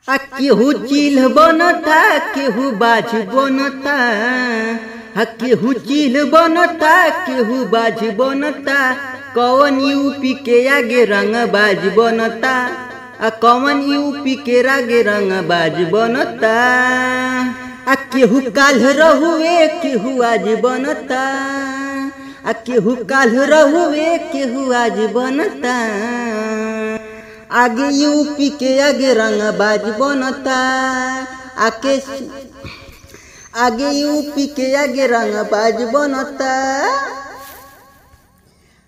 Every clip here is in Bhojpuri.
केहू चील बनता केहू बाज बनता केहू चील बनता केहू बाज बनता। कौन यूपी के आगे रंग बाज बनता कौन यूपी के आगे रंग बाज बनता। केहू काल रहुए केहू आज बनता केहू काल रहुए केहू आज बनता। आगे यूपी के आगे रंग बाज बनता आगे यूपी के आगे रंग बाज बनता।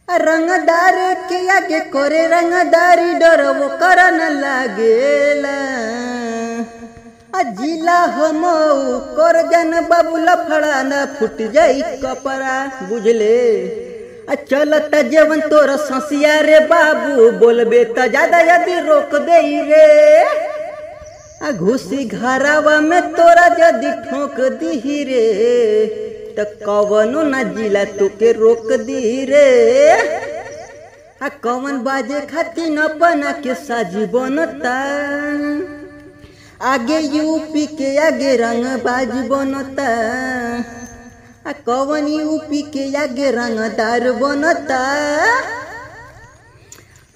रंगदार के आगे करे रंगदारी डर वो करन लागेला। जिला हम कर जन बाबू लफड़ा न फुट जाई कपड़ा बुझले। चलता जवन तोर ससिया रे बाबू बोलबे त ज्यादा यदि रोक दे रे। घुसी घरावा में तोरा यदि ठोक दी रे त कवनो न जिला तुके रोक दी रे। कवन बाजे खातिर न बना के साजी बनता आगे यूपी के आगे रंग बाज बनता। कवन यूपी के आगे रंगदार बनता।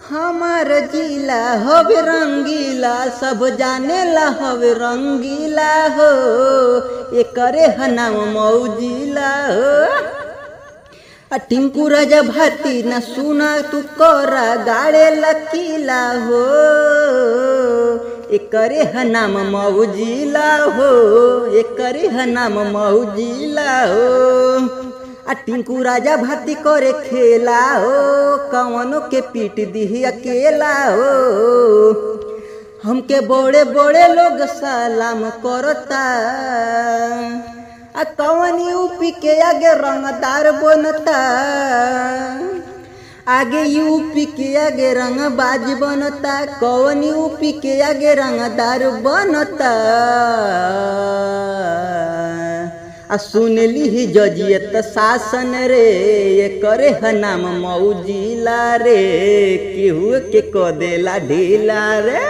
हमार जिला हवे रंगीला सब जाने ला हवे रंगीला हो। ये करे नाम मौजिला हो। टिंकू राजा भाती न सुना तू कोरा गाड़े लकीला हो। ये करे नाम मौजिला हो ये करे नाम मौजिला हो। टिंकू राजा भाती करे खेला हो कवनो के पीट दी अकेला हो। हमके बड़े बड़े लोग सलाम करता कवन यूपी के आगे रंगदार बनता आगे यूपी के आगे रंग बाज बनता। कौन यूपी के आगे रंगदार बनता। सुन ली जजियत शासन रे ये करे नाम मौजिला रे केहू के कदेला ढीला रे।